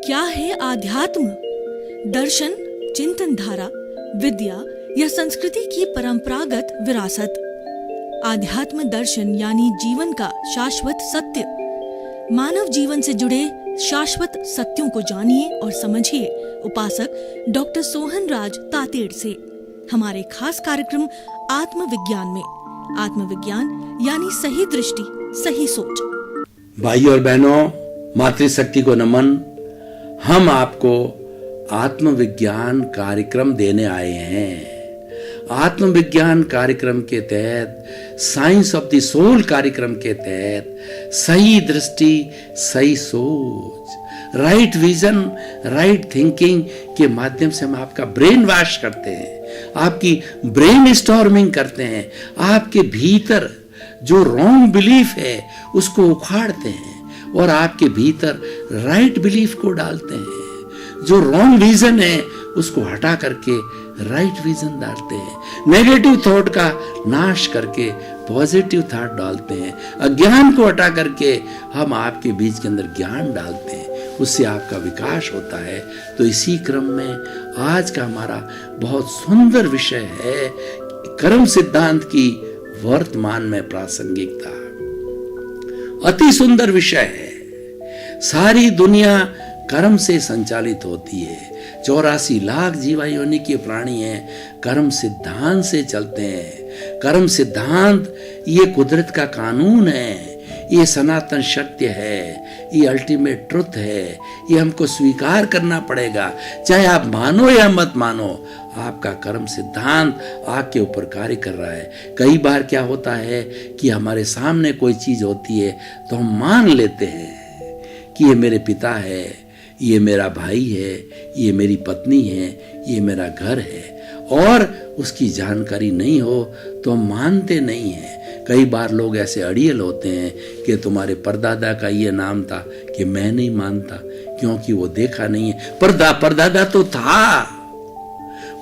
क्या है आध्यात्म? दर्शन, चिंतन धारा, विद्या या संस्कृति की परंपरागत विरासत। आध्यात्म दर्शन यानी जीवन का शाश्वत सत्य। मानव जीवन से जुड़े शाश्वत सत्यों को जानिए और समझिए उपासक डॉक्टर सोहन राज तातेड़ से हमारे खास कार्यक्रम आत्मविज्ञान में। आत्मविज्ञान यानी सही दृष्टि, सही सोच। भाइयों और बहनों, मातृशक्ति को नमन। हम आपको आत्मविज्ञान कार्यक्रम देने आए हैं। आत्मविज्ञान कार्यक्रम के तहत, साइंस ऑफ द सोल कार्यक्रम के तहत सही दृष्टि, सही सोच, राइट विजन, राइट थिंकिंग के माध्यम से हम आपका ब्रेन वॉश करते हैं, आपकी ब्रेन स्टॉर्मिंग करते हैं, आपके भीतर जो रॉन्ग बिलीफ है उसको उखाड़ते हैं और आपके भीतर राइट बिलीफ को डालते हैं। जो रॉन्ग विजन है उसको हटा करके राइट विजन डालते हैं। नेगेटिव थॉट का नाश करके पॉजिटिव थॉट डालते हैं। अज्ञान को हटा करके हम आपके बीच के अंदर ज्ञान डालते हैं, उससे आपका विकास होता है। तो इसी क्रम में आज का हमारा बहुत सुंदर विषय है कर्म सिद्धांत की वर्तमान में प्रासंगिकता। अति सुंदर विषय है। सारी दुनिया कर्म से संचालित होती है। 84 लाख जीवा योनि के प्राणी हैं, कर्म सिद्धांत से चलते हैं। कर्म सिद्धांत ये कुदरत का कानून है, ये सनातन सत्य है, ये अल्टीमेट ट्रुथ है। ये हमको स्वीकार करना पड़ेगा, चाहे आप मानो या मत मानो। आपका कर्म सिद्धांत आपके ऊपर कार्य कर रहा है। कई बार क्या होता है कि हमारे सामने कोई चीज होती है तो हम मान लेते हैं कि ये मेरे पिता है, ये मेरा भाई है, ये मेरी पत्नी है, ये मेरा घर है, और उसकी जानकारी नहीं हो तो हम मानते नहीं हैं। कई बार लोग ऐसे अड़ियल होते हैं कि तुम्हारे परदादा का ये नाम था, कि मैं नहीं मानता क्योंकि वो देखा नहीं है। परदादा तो था,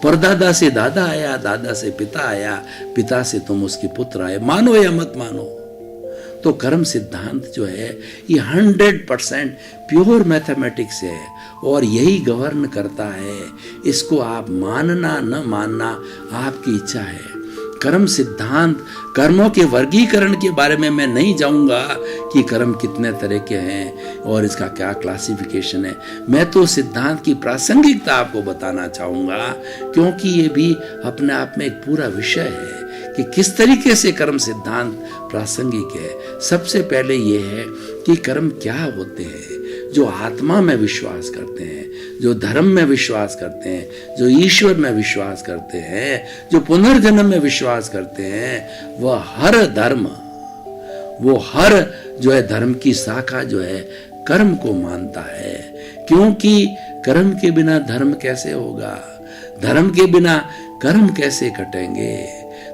परदादा से दादा आया, दादा से पिता आया, पिता से तुम उसके पुत्र आए, मानो या मत मानो। तो कर्म सिद्धांत जो है ये 100% प्योर मैथमेटिक्स है और यही गवर्न करता है। इसको आप मानना न मानना आपकी इच्छा है। कर्म सिद्धांत, कर्मों के वर्गीकरण के बारे में मैं नहीं जाऊंगा कि कर्म कितने तरह के हैं और इसका क्या क्लासिफिकेशन है। मैं तो सिद्धांत की प्रासंगिकता आपको बताना चाहूंगा, क्योंकि ये भी अपने आप में एक पूरा विषय है कि किस तरीके से कर्म सिद्धांत प्रासंगिक है। सबसे पहले ये है कि कर्म क्या होते हैं। जो आत्मा में विश्वास करते हैं, जो धर्म में विश्वास करते हैं, जो ईश्वर में विश्वास करते हैं, जो पुनर्जन्म में विश्वास करते हैं, वह हर जो है धर्म की शाखा जो है कर्म को मानता है। क्योंकि कर्म के बिना धर्म कैसे होगा, धर्म के बिना कर्म कैसे कटेंगे।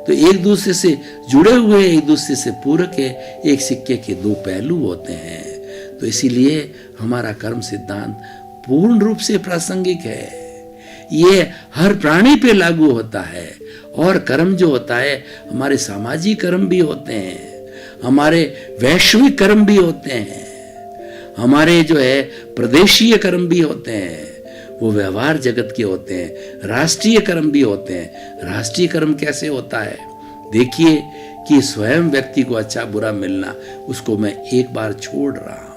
तो एक दूसरे से जुड़े हुए, एक दूसरे से पूरक है, एक सिक्के के दो पहलू होते हैं। तो इसीलिए हमारा कर्म सिद्धांत पूर्ण रूप से प्रासंगिक है। ये हर प्राणी पे लागू होता है। और कर्म जो होता है, हमारे सामाजिक कर्म भी होते हैं, हमारे वैश्विक कर्म भी होते हैं, हमारे जो है प्रदेशीय कर्म भी होते हैं, वो व्यवहार जगत के होते हैं, राष्ट्रीय कर्म भी होते हैं। राष्ट्रीय कर्म कैसे होता है? देखिए कि स्वयं व्यक्ति को अच्छा बुरा मिलना, उसको मैं एक बार छोड़ रहा हूं।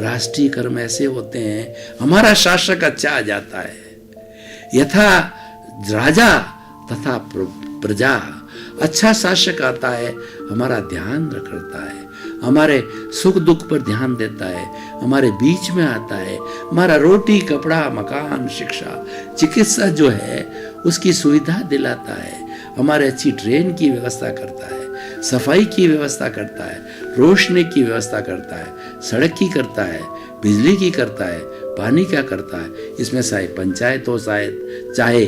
राष्ट्रीय कर्म ऐसे होते हैं, हमारा शासक अच्छा आ जाता है, यथा राजा तथा प्रजा। अच्छा शासक आता है, हमारा ध्यान रखता है, हमारे सुख दुख पर ध्यान देता है, हमारे बीच में आता है, हमारा रोटी कपड़ा मकान शिक्षा चिकित्सा जो है उसकी सुविधा दिलाता है, हमारे अच्छी ट्रेन की व्यवस्था करता है, सफाई की व्यवस्था करता है, रोशनी की व्यवस्था करता है, सड़क की करता है, बिजली की करता है, पानी क्या करता है। इसमें चाहे पंचायत हो, चाहे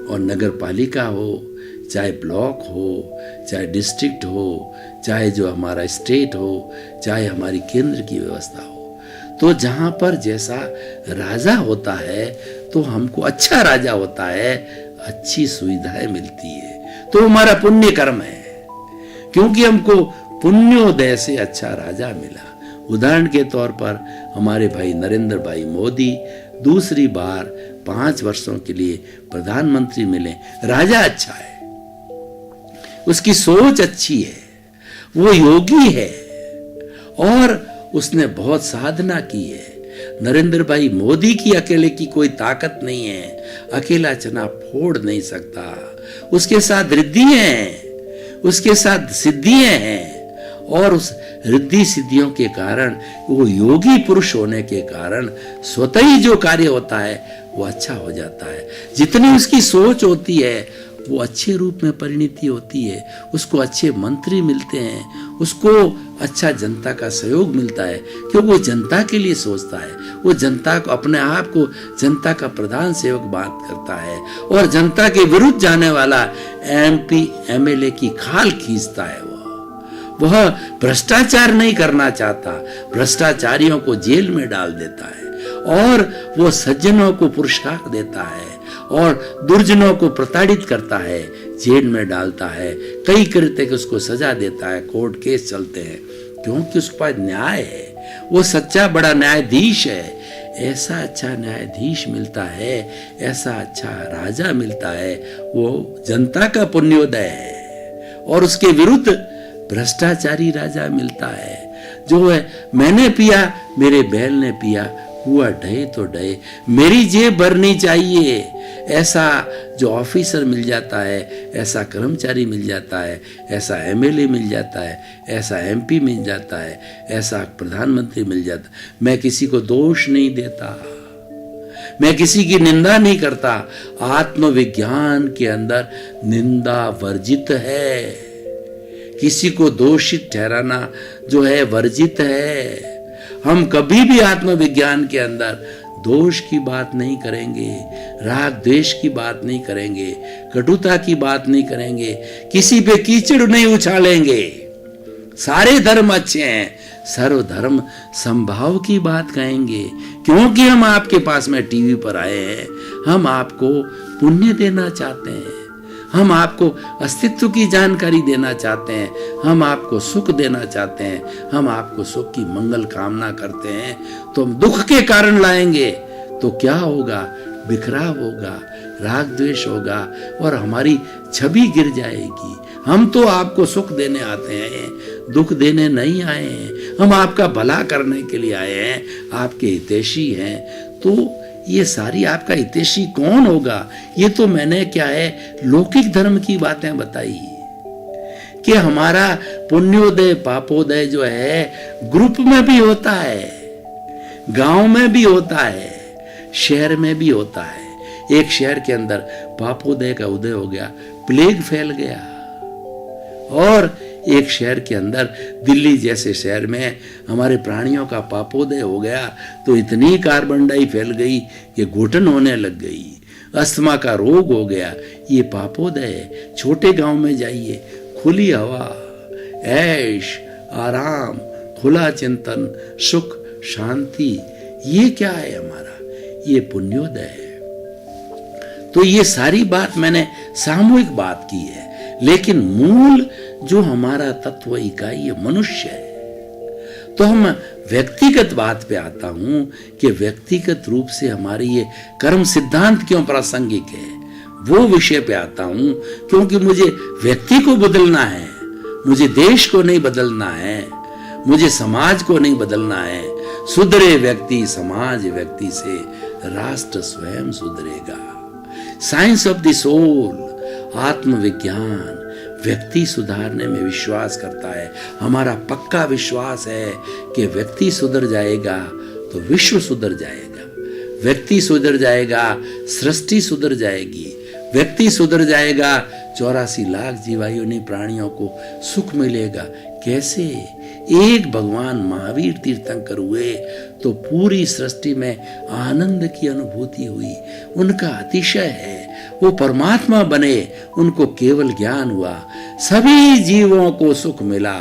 और नगर पालिका हो, चाहे ब्लॉक हो, चाहे डिस्ट्रिक्ट हो, चाहे जो हमारा स्टेट हो, चाहे हमारी केंद्र की व्यवस्था हो। तो जहां पर जैसा राजा होता है तो हमको अच्छा राजा होता है, अच्छी सुविधाएं मिलती है, तो हमारा पुण्य कर्म है। क्योंकि हमको पुण्योदय से अच्छा राजा मिला, उदाहरण के तौर पर हमारे भाई नरेंद्र भाई मोदी दूसरी बार 5 वर्षों के लिए प्रधानमंत्री मिले। राजा अच्छा है, उसकी सोच अच्छी है, वो योगी है और उसने बहुत साधना की है। नरेंद्र भाई मोदी की अकेले की कोई ताकत नहीं है, अकेला चना फोड़ नहीं सकता। उसके साथ रिद्धियां हैं, उसके साथ सिद्धियां हैं और उस रिद्धि सिद्धियों के कारण, वो योगी पुरुष होने के कारण स्वतः ही जो कार्य होता है वो अच्छा हो जाता है। जितनी उसकी सोच होती है वो अच्छे रूप में परिणति होती है, उसको अच्छे मंत्री मिलते हैं, उसको अच्छा जनता का सहयोग मिलता है, क्योंकि वो जनता के लिए सोचता है। वो जनता को, अपने आप को जनता का प्रधान सेवक बात करता है और जनता के विरुद्ध जाने वाला MP MLA की खाल खींचता है। वह भ्रष्टाचार नहीं करना चाहता, भ्रष्टाचारियों को जेल में डाल देता है और वो सज्जनों को पुरस्कार देता है और दुर्जनों को प्रताड़ित करता है, जेल में डालता है, कई करते कि उसको सजा देता है, कोर्ट केस चलते हैं, क्योंकि उसके पास न्याय है, वो सच्चा बड़ा न्यायाधीश है। ऐसा अच्छा न्यायाधीश मिलता है, ऐसा अच्छा राजा मिलता है, वो जनता का पुण्योदय है। और उसके विरुद्ध भ्रष्टाचारी राजा मिलता है जो है, मैंने पिया मेरे बैल ने पिया, हुआ ढहे तो ढहे, मेरी जेब भरनी चाहिए। ऐसा जो ऑफिसर मिल जाता है, ऐसा कर्मचारी मिल जाता है, ऐसा MLA मिल जाता है, ऐसा MP मिल जाता है, ऐसा प्रधानमंत्री मिल जाता है। मैं किसी को दोष नहीं देता, मैं किसी की निंदा नहीं करता। आत्मविज्ञान के अंदर निंदा वर्जित है, किसी को दोषित ठहराना जो है वर्जित है। हम कभी भी आत्मविज्ञान के अंदर दोष की बात नहीं करेंगे, राग द्वेष की बात नहीं करेंगे, कटुता की बात नहीं करेंगे, किसी पे कीचड़ नहीं उछालेंगे। सारे धर्म अच्छे हैं, सर्वधर्म संभाव की बात कहेंगे, क्योंकि हम आपके पास में टीवी पर आए हैं। हम आपको पुण्य देना चाहते हैं, हम आपको अस्तित्व की जानकारी देना चाहते हैं, हम आपको सुख देना चाहते हैं, हम आपको सुख की मंगल कामना करते हैं। तो हम दुख के कारण लाएंगे तो क्या होगा? बिखराव होगा, राग द्वेष होगा और हमारी छवि गिर जाएगी। हम तो आपको सुख देने आते हैं, दुख देने नहीं आए हैं। हम आपका भला करने के लिए आए हैं, आपके हितैषी हैं। तो ये सारी आपका हितैषी कौन होगा? ये तो मैंने क्या है लौकिक धर्म की बातें बताई कि हमारा पुण्योदय पापोदय जो है ग्रुप में भी होता है, गांव में भी होता है, शहर में भी होता है। एक शहर के अंदर पापोदय का उदय हो गया, प्लेग फैल गया, और एक शहर के अंदर दिल्ली जैसे शहर में हमारे प्राणियों का पापोदय हो गया तो इतनी कार्बन डाई फैल गई कि घुटन होने लग गई, अस्थमा का रोग हो गया। ये पापोदय है। छोटे गांव में जाइए, खुली हवा, ऐश आराम, खुला चिंतन, सुख शांति, ये क्या है हमारा? ये पुण्योदय है। तो ये सारी बात मैंने सामूहिक बात की है, लेकिन मूल जो हमारा तत्व इकाई है मनुष्य है। तो हम व्यक्तिगत बात पे आता हूं कि व्यक्तिगत रूप से हमारी ये कर्म सिद्धांत क्यों प्रासंगिक है, वो विषय पे आता हूं, क्योंकि मुझे व्यक्ति को बदलना है, मुझे देश को नहीं बदलना है, मुझे समाज को नहीं बदलना है। सुधरे व्यक्ति समाज व्यक्ति से राष्ट्र स्वयं सुधरेगा। साइंस ऑफ द सोल, आत्मविज्ञान व्यक्ति सुधारने में विश्वास करता है। हमारा पक्का विश्वास है कि व्यक्ति सुधर जाएगा तो विश्व सुधर जाएगा, व्यक्ति सुधर जाएगा सृष्टि सुधर जाएगी, व्यक्ति सुधर जाएगा 84 लाख जीवायोनि प्राणियों को सुख मिलेगा। कैसे? एक भगवान महावीर तीर्थंकर हुए तो पूरी सृष्टि में आनंद की अनुभूति हुई, उनका अतिशय है, वो परमात्मा बने, उनको केवल ज्ञान हुआ, सभी जीवों को सुख मिला।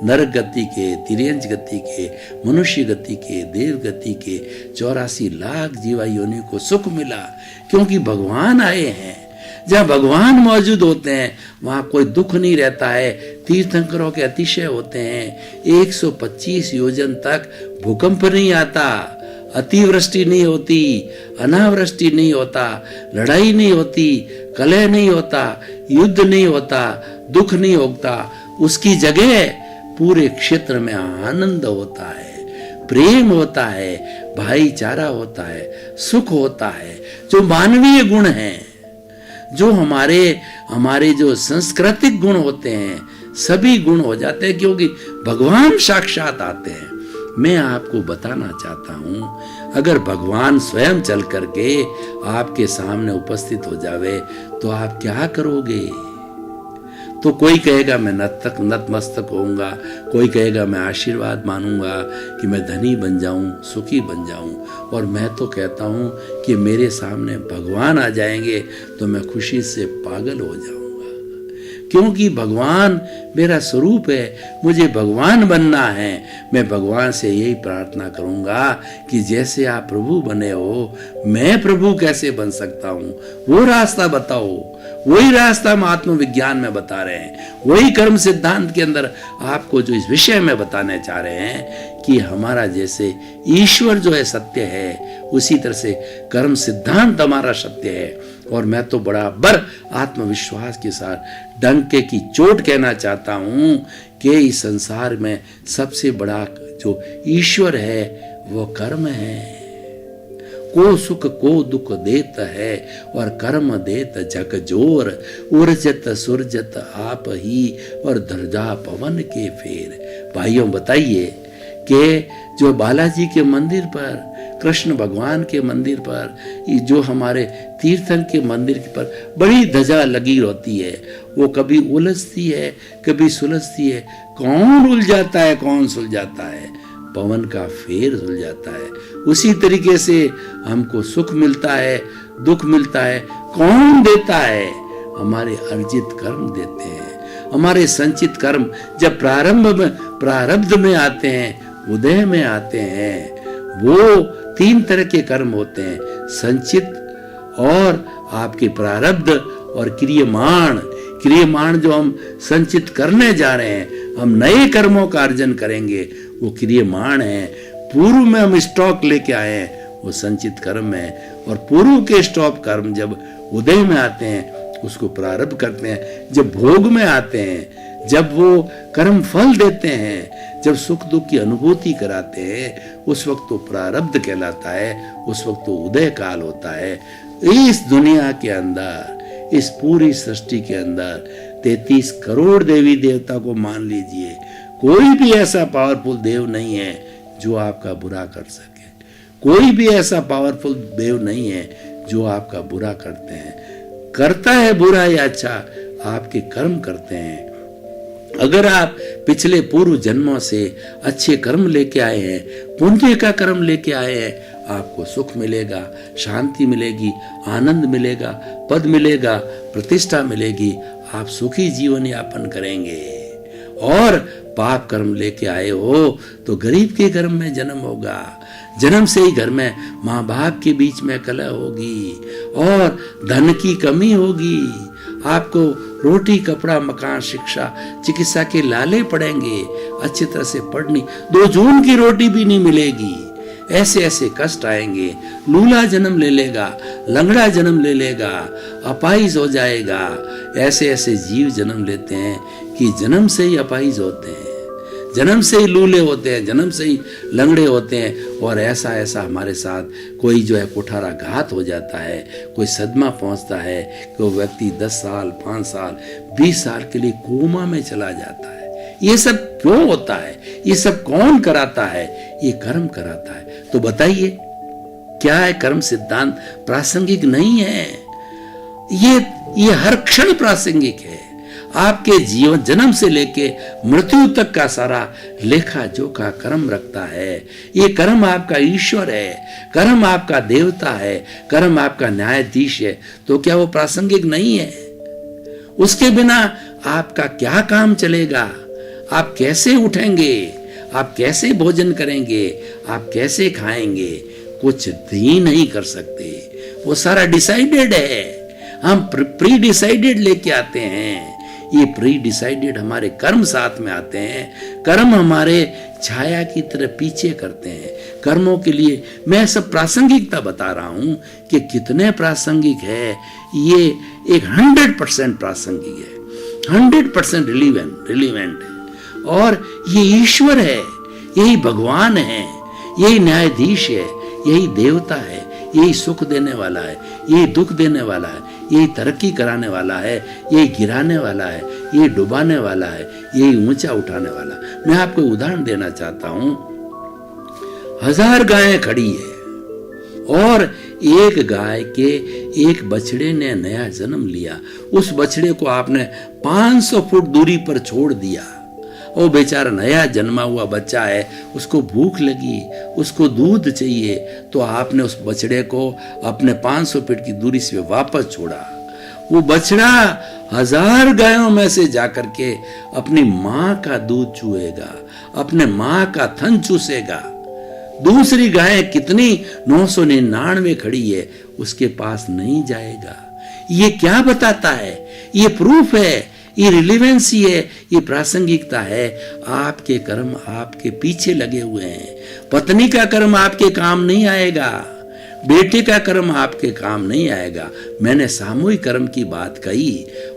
नरक गति के, तिर्यंच गति के, मनुष्य गति के, देव गति के 84 लाख जीवायोनि को सुख मिला, क्योंकि भगवान आए हैं। जहाँ भगवान मौजूद होते हैं वहां कोई दुख नहीं रहता है। तीर्थंकरों के अतिशय होते हैं। 125 योजन तक भूकंप नहीं आता, अतिवृष्टि नहीं होती, अनावृष्टि नहीं होता, लड़ाई नहीं होती, कलह नहीं होता, युद्ध नहीं होता, दुख नहीं होता। उसकी जगह पूरे क्षेत्र में आनंद होता है, प्रेम होता है, भाईचारा होता है, सुख होता है, जो मानवीय गुण हैं, जो हमारे जो सांस्कृतिक गुण होते हैं, सभी गुण हो जाते हैं, क्योंकि भगवान साक्षात आते हैं। मैं आपको बताना चाहता हूं, अगर भगवान स्वयं चल करके आपके सामने उपस्थित हो जावे तो आप क्या करोगे? तो कोई कहेगा मैं नतमस्तक होऊंगा, कोई कहेगा मैं आशीर्वाद मानूंगा कि मैं धनी बन जाऊं, सुखी बन जाऊं। और मैं तो कहता हूं कि मेरे सामने भगवान आ जाएंगे तो मैं खुशी से पागल हो जाऊंगा, क्योंकि भगवान मेरा स्वरूप है, मुझे भगवान बनना है। मैं भगवान से यही प्रार्थना करूंगा कि जैसे आप प्रभु बने हो, मैं प्रभु कैसे बन सकता हूं, वो रास्ता बताओ। वही रास्ता हम आत्मविज्ञान में बता रहे हैं, वही कर्म सिद्धांत के अंदर आपको जो इस विषय में बताने चाह रहे हैं कि हमारा जैसे ईश्वर जो है सत्य है, उसी तरह से कर्म सिद्धांत हमारा सत्य है। और मैं तो बराबर आत्मविश्वास के साथ डंके की चोट कहना चाहता हूं कि इस संसार में सबसे बड़ा जो ईश्वर है वो कर्म है। को सुख को दुख देत है और कर्म देत जग जोर, उर्जत सुरजत आप ही और दर्जा पवन के फेर। भाइयों बताइए कि जो बालाजी के मंदिर पर, कृष्ण भगवान के मंदिर पर, जो हमारे तीर्थन के मंदिर पर बड़ी ध्वजा लगी होती है, वो कभी उलझती है कभी सुलझती है। कौन उलझाता है, कौन सुलझाता है? पवन का फेर सुलझाता है। उसी तरीके से हमको सुख मिलता है, दुख मिलता है, कौन देता है? हमारे अर्जित कर्म देते हैं। हमारे संचित कर्म जब प्रारब्ध में आते हैं, उदय में आते हैं, वो 3 तरह के कर्म होते हैं, संचित और आपके प्रारब्ध और क्रियमाण जो हम संचित करने जा रहे हैं, हम नए कर्मों का अर्जन करेंगे, वो क्रियमाण है। पूर्व में हम स्टॉक लेके आए हैं, वो संचित कर्म है। और पूर्व के स्टॉक कर्म जब उदय में आते हैं, उसको प्रारब्ध करते हैं। जब भोग में आते हैं, जब वो कर्म फल देते हैं, जब सुख दुख की अनुभूति कराते हैं, उस वक्त तो प्रारब्ध कहलाता है, उस वक्त तो उदय काल होता है। इस दुनिया के अंदर, इस पूरी सृष्टि के अंदर 33 करोड़ देवी देवता को मान लीजिए, कोई भी ऐसा पावरफुल देव नहीं है जो आपका बुरा कर सके। कोई भी ऐसा पावरफुल देव नहीं है जो आपका बुरा करते हैं। करता है बुरा या अच्छा, आपके कर्म करते हैं। अगर आप पिछले पूर्व जन्मों से अच्छे कर्म लेके आए हैं, पुण्य का कर्म लेके आए हैं, आपको सुख मिलेगा, शांति मिलेगी, आनंद मिलेगा, पद मिलेगा, प्रतिष्ठा मिलेगी, आप सुखी जीवन यापन करेंगे। और पाप कर्म लेके आए हो तो गरीब के घर में जन्म होगा, जन्म से ही घर में माँ बाप के बीच में कलह होगी और धन की कमी होगी। आपको रोटी कपड़ा मकान शिक्षा चिकित्सा के लाले पड़ेंगे, अच्छी तरह से पढ़नी, 2 जून की रोटी भी नहीं मिलेगी। ऐसे ऐसे कष्ट आएंगे। लूला जन्म ले लेगा, लंगड़ा जन्म ले लेगा, अपाहिज हो जाएगा। ऐसे ऐसे जीव जन्म लेते हैं कि जन्म से ही अपाहिज होते हैं, जन्म से ही लूले होते हैं, जन्म से ही लंगड़े होते हैं। और ऐसा ऐसा हमारे साथ कोई जो है कुठाराघात हो जाता है, कोई सदमा पहुंचता है कि वो व्यक्ति 10 साल 5 साल 20 साल के लिए कोमा में चला जाता है। ये सब क्यों होता है? ये सब कौन कराता है? ये कर्म कराता है। तो बताइए, क्या है कर्म सिद्धांत प्रासंगिक नहीं है? ये हर क्षण प्रासंगिक है। आपके जीवन जन्म से लेके मृत्यु तक का सारा लेखा जोखा कर्म रखता है। ये कर्म आपका ईश्वर है, कर्म आपका देवता है, कर्म आपका न्यायाधीश है। तो क्या वो प्रासंगिक नहीं है? उसके बिना आपका क्या काम चलेगा? आप कैसे उठेंगे? आप कैसे भोजन करेंगे? आप कैसे खाएंगे? कुछ भी नहीं कर सकते। वो सारा डिसाइडेड है। हम प्री डिसाइडेड लेके आते हैं। ये प्री डिसाइडेड हमारे कर्म साथ में आते हैं। कर्म हमारे छाया की तरह पीछे करते हैं। कर्मों के लिए मैं सब प्रासंगिकता बता रहा हूं कि कितने प्रासंगिक है। ये एक 100% प्रासंगिक है, 100% रिलीवेंट है। और ये ईश्वर है, यही भगवान है, यही न्यायाधीश है, यही देवता है, यही सुख देने वाला है, यही दुख देने वाला है, यही तरक्की कराने वाला है, यही गिराने वाला है, यही डुबाने वाला है, यही ऊंचा उठाने वाला। मैं आपको उदाहरण देना चाहता हूं। 1000 गायें खड़ी है और एक गाय के एक बछड़े ने नया जन्म लिया। उस बछड़े को आपने 500 फुट दूरी पर छोड़ दिया। वो बेचारा नया जन्मा हुआ बच्चा है, उसको भूख लगी, उसको दूध चाहिए, तो आपने उस बछड़े को अपने 500 फीट की दूरी से वापस छोड़ा। वो बछड़ा 1000 गायों में से जाकर के अपनी माँ का दूध चूएगा, अपने माँ का थन चूसेगा। दूसरी गाय कितनी 999 खड़ी है, उसके पास नहीं जाएगा। ये क्या बताता है? ये प्रूफ है, ये रिलेवेंसी है, ये प्रासंगिकता है। आपके कर्म आपके पीछे लगे हुए हैं। पत्नी का कर्म आपके काम नहीं आएगा, बेटे का कर्म आपके काम नहीं आएगा। मैंने सामूहिक कर्म की बात कही,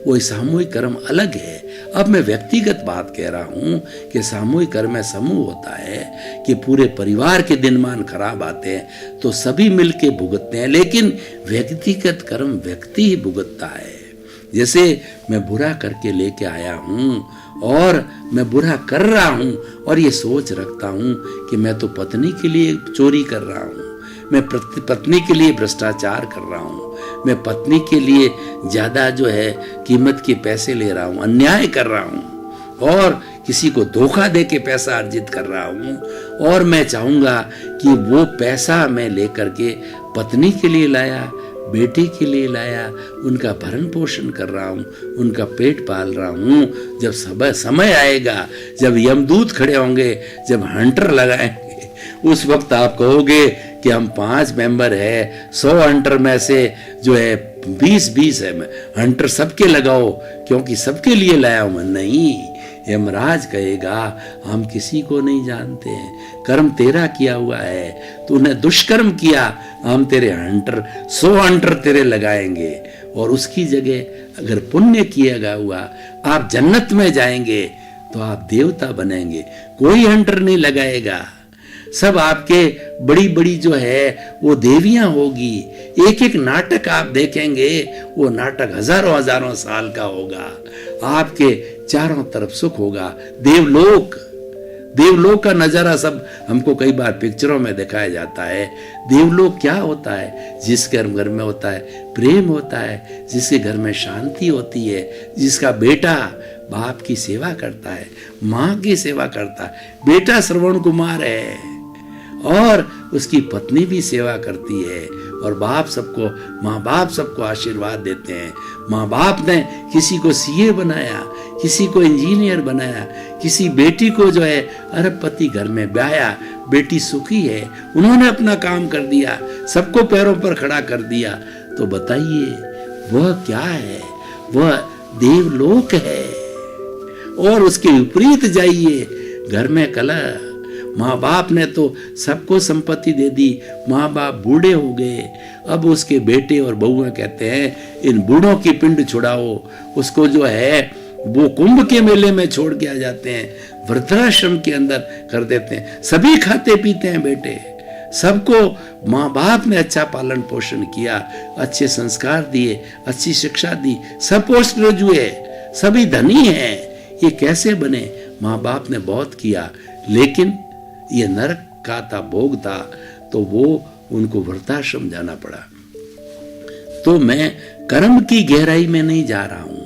वो सामूहिक कर्म अलग है। अब मैं व्यक्तिगत बात कह रहा हूं कि सामूहिक कर्म में समूह होता है कि पूरे परिवार के दिनमान खराब आते हैं तो सभी मिलके भुगतते हैं, लेकिन व्यक्तिगत कर्म व्यक्ति ही भुगतता है। जैसे मैं बुरा करके लेके आया हूं और मैं बुरा कर रहा हूं और ये सोच रखता हूं कि मैं तो पत्नी के लिए चोरी कर रहा हूं, मैं पत्नी के लिए भ्रष्टाचार कर रहा हूं, मैं पत्नी के लिए ज्यादा जो है कीमत के पैसे ले रहा हूं, अन्याय कर रहा हूं और किसी को धोखा दे के पैसा अर्जित कर रहा हूं। और मैं चाहूंगा कि वो पैसा मैं लेकर के पत्नी के लिए लाया, बेटे के लिए लाया, उनका भरण पोषण कर रहा हूँ, उनका पेट पाल रहा हूँ। जब समय आएगा, जब यमदूत खड़े होंगे, जब हंटर लगाएंगे, उस वक्त आप कहोगे कि हम 5 मेंबर है, 100 हंटर में से जो है 20-20 है, हंटर सबके लगाओ क्योंकि सबके लिए लाया हूं मैं। नहीं, यमराज कहेगा हम किसी को नहीं जानते हैं, कर्म तेरा किया हुआ है, तूने दुष्कर्म किया, हम तेरे 100 हंटर तेरे लगाएंगे और उसकी जगह अगर पुण्य किया हुआ आप जन्नत में जाएंगे तो आप देवता बनेंगे। कोई हंटर नहीं लगाएगा, सब आपके बड़ी बड़ी जो है वो देवियां होगी। एक एक नाटक आप देखेंगे, वो नाटक हजारों हजारों साल का होगा। आपके चारों तरफ सुख होगा। देवलोक का नजारा सब हमको कई बार पिक्चरों में दिखाया जाता है। देवलोक क्या होता है? जिसके घर में होता है प्रेम होता है, जिसके घर में शांति होती है, जिसका बेटा बाप की सेवा करता है, माँ की सेवा करता है। बेटा श्रवण कुमार है और उसकी पत्नी भी सेवा करती है और माँ बाप सबको आशीर्वाद देते हैं। माँ बाप ने किसी को सीए बनाया, किसी को इंजीनियर बनाया, किसी बेटी को जो है अरबपति घर में ब्याया, बेटी सुखी है, उन्होंने अपना काम कर दिया, सबको पैरों पर खड़ा कर दिया। तो बताइए वह क्या है? वह देवलोक है। और उसके विपरीत जाइए, घर में कलह। माँ बाप ने तो सबको संपत्ति दे दी, माँ बाप बूढ़े हो गए, अब उसके बेटे और बहुएं कहते हैं इन बूढ़ों की पिंड छुड़ाओ। उसको जो है वो कुंभ के मेले में छोड़ के आ जाते हैं, वृद्धाश्रम के अंदर कर देते हैं। सभी खाते पीते हैं बेटे, सबको माँ बाप ने अच्छा पालन पोषण किया, अच्छे संस्कार दिए, अच्छी शिक्षा दी, सब पोस्ट ग्रेजुएट, सभी धनी हैं। ये कैसे बने? माँ बाप ने बहुत किया, लेकिन ये नरक का था, भोग था, तो वो उनको वृद्धाश्रम जाना पड़ा। तो मैं कर्म की गहराई में नहीं जा रहा हूं,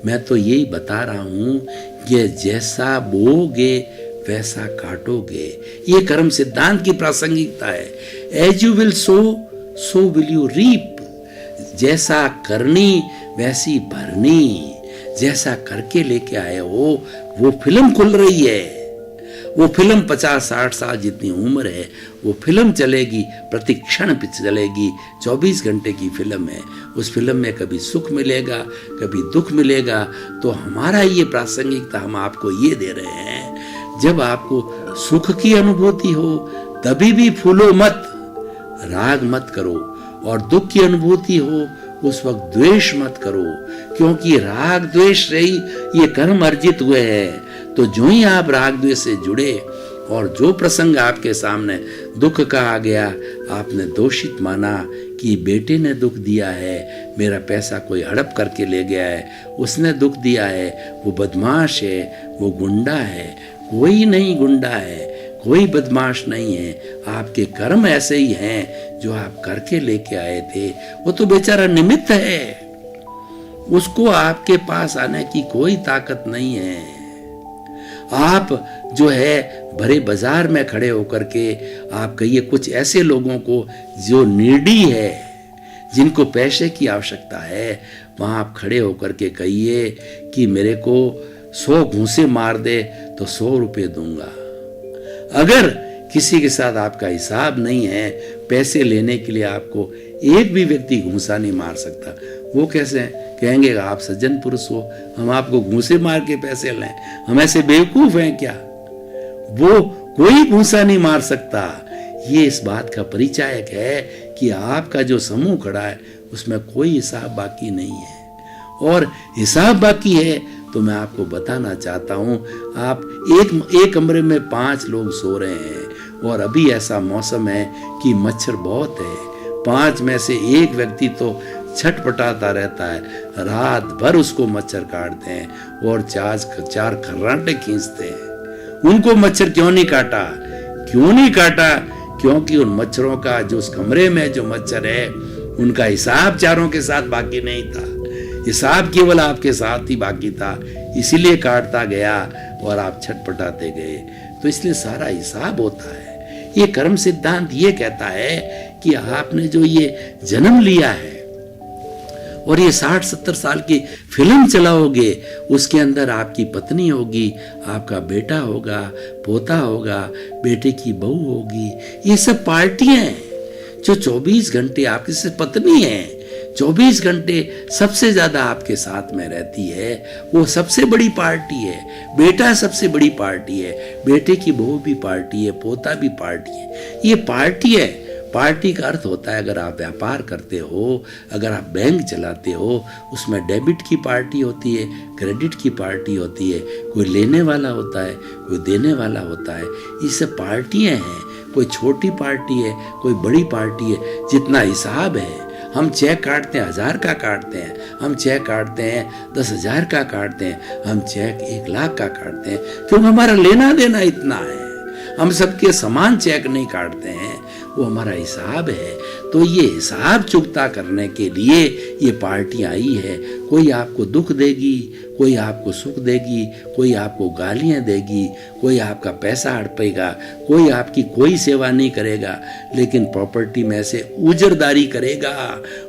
मैं तो यही बता रहा हूं कि जैसा बोगे वैसा काटोगे। ये कर्म सिद्धांत की प्रासंगिकता है। As you will sow, so will you reap. जैसा करनी वैसी भरनी। जैसा करके लेके आए हो वो फिल्म खुल रही है। वो फिल्म 50-60 साल जितनी उम्र है वो फिल्म चलेगी, प्रति क्षण चलेगी। 24 घंटे की फिल्म है। उस फिल्म में कभी सुख मिलेगा, कभी दुख मिलेगा। तो हमारा ये प्रासंगिकता हम आपको ये दे रहे हैं, जब आपको सुख की अनुभूति हो तभी भी फूलो मत, राग मत करो, और दुख की अनुभूति हो उस वक्त द्वेष मत करो, क्योंकि राग द्वेष से ही ये कर्म अर्जित हुए हैं। तो जो ही आप राग द्वेष से जुड़े और जो प्रसंग आपके सामने दुख का आ गया, आपने दोषित माना कि बेटे ने दुख दिया है, मेरा पैसा कोई हड़प करके ले गया है, उसने दुख दिया है, वो बदमाश है, वो गुंडा है। कोई नहीं गुंडा है, कोई बदमाश नहीं है। आपके कर्म ऐसे ही हैं जो आप करके लेके आए थे। वो तो बेचारा निमित्त है, उसको आपके पास आने की कोई ताकत नहीं है। आप जो है भरे बाजार में खड़े होकर के आप कहिए कुछ ऐसे लोगों को जो नीडी है, जिनको पैसे की आवश्यकता है, वहां आप खड़े होकर के कहिए कि मेरे को 100 घूंसे मार दे तो 100 रुपये दूंगा। अगर किसी के साथ आपका हिसाब नहीं है, पैसे लेने के लिए आपको एक भी व्यक्ति घूंसा नहीं मार सकता, वो कैसे कहेंगे आप सज्जन पुरुष हो, हम आपको घूंसे मार के पैसे लें? हम ऐसे बेवकूफ हैं क्या? वो कोई घूंसा नहीं मार सकता। ये इस बात का परिचायक है कि आपका जो समूह खड़ा है उसमें कोई हिसाब बाकी नहीं है। और हिसाब बाकी है तो मैं आपको बताना चाहता हूं, आप एक कमरे में 5 लोग सो रहे हैं और अभी ऐसा मौसम है कि मच्छर बहुत है। 5 में से एक व्यक्ति तो छटपटाता रहता है, रात भर उसको मच्छर काटते हैं और 4 खर्राटे खींचते हैं। उनको मच्छर क्यों नहीं काटा? क्यों नहीं काटा? क्योंकि उन मच्छरों का जो उस कमरे में जो मच्छर है उनका हिसाब चारों के साथ बाकी नहीं था, हिसाब केवल आपके साथ ही बाकी था, इसीलिए काटता गया और आप छटपटाते गए। तो इसलिए सारा हिसाब होता है। ये कर्म सिद्धांत ये कहता है कि आपने जो ये जन्म लिया है और ये 60-70 साल की फिल्म चलाओगे, उसके अंदर आपकी पत्नी होगी, आपका बेटा होगा, पोता होगा, बेटे की बहू होगी। ये सब पार्टियां हैं जो 24 घंटे आपकी सिर्फ पत्नी है, 24 घंटे सबसे ज्यादा आपके साथ में रहती है। वो सबसे बड़ी पार्टी है। बेटा सबसे बड़ी पार्टी है, बेटे की बहू भी पार्टी है, पोता भी पार्टी है। ये पार्टी है। पार्टी का अर्थ होता है, अगर आप व्यापार करते हो, अगर आप बैंक चलाते हो, उसमें डेबिट की पार्टी होती है, क्रेडिट की पार्टी होती है, कोई लेने वाला होता है, कोई देने वाला होता है। ये सब पार्टियां हैं। कोई छोटी पार्टी है, कोई बड़ी पार्टी है। जितना हिसाब है, हम चेक काटते हैं 1000 का काटते हैं, हम चेक काटते हैं 10,000 का काटते हैं, हम चेक 1 लाख का काटते हैं, क्योंकि हमारा लेना देना इतना है। हम सबके समान चेक नहीं काटते हैं, वो हमारा हिसाब है। तो ये हिसाब चुकता करने के लिए ये पार्टी आई है। कोई आपको दुख देगी, कोई आपको सुख देगी, कोई आपको गालियां देगी, कोई आपका पैसा हड़पेगा, कोई आपकी कोई सेवा नहीं करेगा, लेकिन प्रॉपर्टी में से उजरदारी करेगा।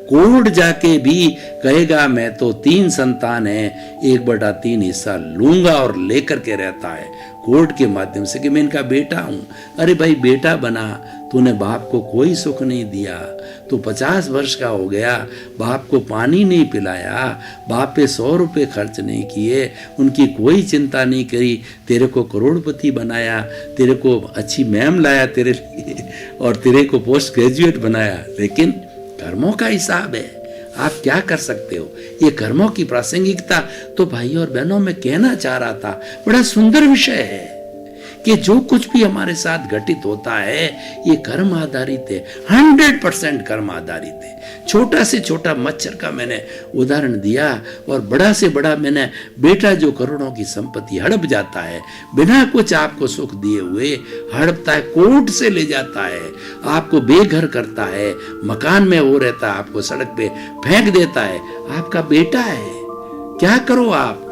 कोर्ट जाके भी कहेगा मैं तो 3 संतान है, 1/3 हिस्सा लूंगा और लेकर के रहता है कोर्ट के माध्यम से कि मैं इनका बेटा हूं। अरे भाई, बेटा बना, तूने बाप को कोई सुख नहीं दिया, तू 50 वर्ष का हो गया, बाप को पानी नहीं पिलाया, बाप पे 100 रुपये खर्च नहीं किए, उनकी कोई चिंता नहीं करी, तेरे को करोड़पति बनाया, तेरे को अच्छी मैम लाया तेरे लिए और तेरे को पोस्ट ग्रेजुएट बनाया। लेकिन कर्मों का हिसाब है, आप क्या कर सकते हो? ये कर्मों की प्रासंगिकता तो भाई और बहनों में कहना चाह रहा था। बड़ा सुंदर विषय है कि जो कुछ भी हमारे साथ घटित होता है ये कर्म आधारित है, 100% कर्म आधारित है। छोटा से छोटा मच्छर का मैंने उदाहरण दिया और बड़ा से बड़ा मैंने बेटा जो करोड़ों की संपत्ति हड़प जाता है, बिना कुछ आपको सुख दिए हुए हड़पता है, कोर्ट से ले जाता है, आपको बेघर करता है, मकान में वो रहता है, आपको सड़क पे फेंक देता है, आपका बेटा है, क्या करो आप?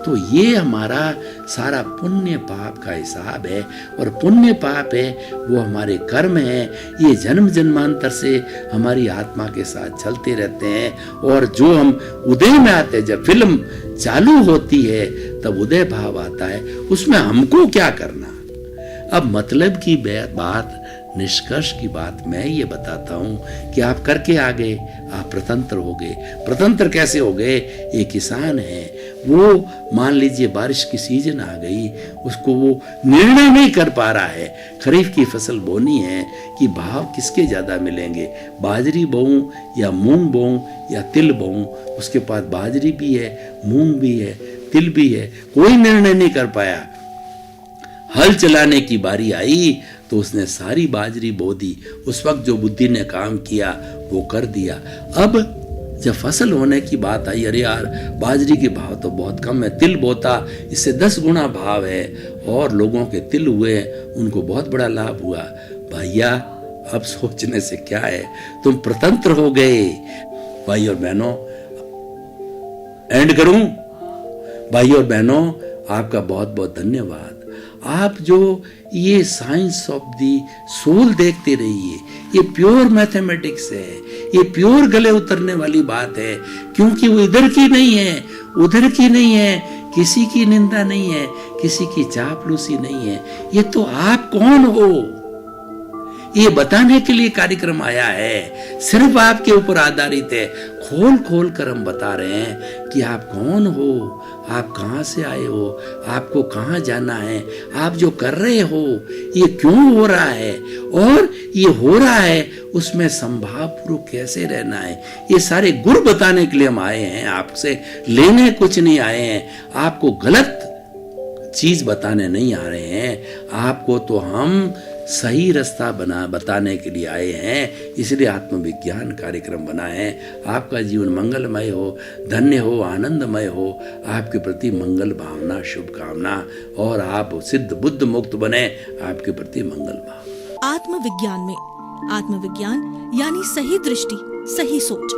तो ये हमारा सारा पुण्य पाप का हिसाब है। और पुण्य पाप है वो हमारे कर्म है, ये जन्म जन्मांतर से हमारी आत्मा के साथ चलते रहते हैं। और जो हम उदय में आते हैं, जब फिल्म चालू होती है तब उदय भाव आता है, उसमें हमको क्या करना? अब मतलब की बात, निष्कर्ष की बात मैं ये बताता हूँ कि आप करके आ गए, आप प्रतंत्र हो गए। प्रतंत्र कैसे हो गए? एक किसान है, वो मान लीजिए बारिश की सीजन आ गई, उसको वो निर्णय नहीं कर पा रहा है, खरीफ की फसल बोनी है कि भाव किसके ज़्यादा मिलेंगे, बाजरी बोऊं या मूंग बोऊं या तिल बोऊं। उसके पास बाजरी भी है, मूंग भी है, तिल भी है, कोई निर्णय नहीं कर पाया। हल चलाने की बारी आई तो उसने सारी बाजरी बो दी। उस वक्त जो बुद्धि ने काम किया वो कर दिया। अब जब फसल होने की बात आई, अरे यार बाजरी के भाव तो बहुत कम है, तिल बोता इससे 10 गुना भाव है और लोगों के तिल हुए, उनको बहुत बड़ा लाभ हुआ। भैया अब सोचने से क्या है, तुम प्रतंत्र हो गए। भाई और बहनों, एंड करूं? भाई और बहनों, आपका बहुत बहुत धन्यवाद। आप जो ये साइंस ऑफ दी सोल देखते रहिए, ये प्योर मैथमेटिक्स है, ये प्योर गले उतरने वाली बात है, क्योंकि वो इधर की नहीं है, उधर की नहीं है, किसी की निंदा नहीं है, किसी की चापलूसी नहीं है। ये तो आप कौन हो ये बताने के लिए कार्यक्रम आया है, सिर्फ आपके ऊपर आधारित है। खोल खोल कर हम बता रहे हैं कि आप कौन हो, आप कहाँ से आए हो, आपको कहाँ जाना है, आप जो कर रहे हो ये क्यों हो रहा है, और ये हो रहा है उसमें संभाव पूर्वक कैसे रहना है। ये सारे गुर बताने के लिए हम आए हैं, आपसे लेने कुछ नहीं आए हैं, आपको गलत चीज बताने नहीं आ रहे हैं। आपको तो हम सही रास्ता बताने के लिए आए हैं, इसलिए आत्मविज्ञान कार्यक्रम बनाए हैं। आपका जीवन मंगलमय हो, धन्य हो, आनंदमय हो, आपके प्रति मंगल भावना, शुभकामना, और आप सिद्ध बुद्ध मुक्त बने, आपके प्रति मंगल भावना। आत्मविज्ञान में आत्मविज्ञान यानी सही दृष्टि, सही सोच।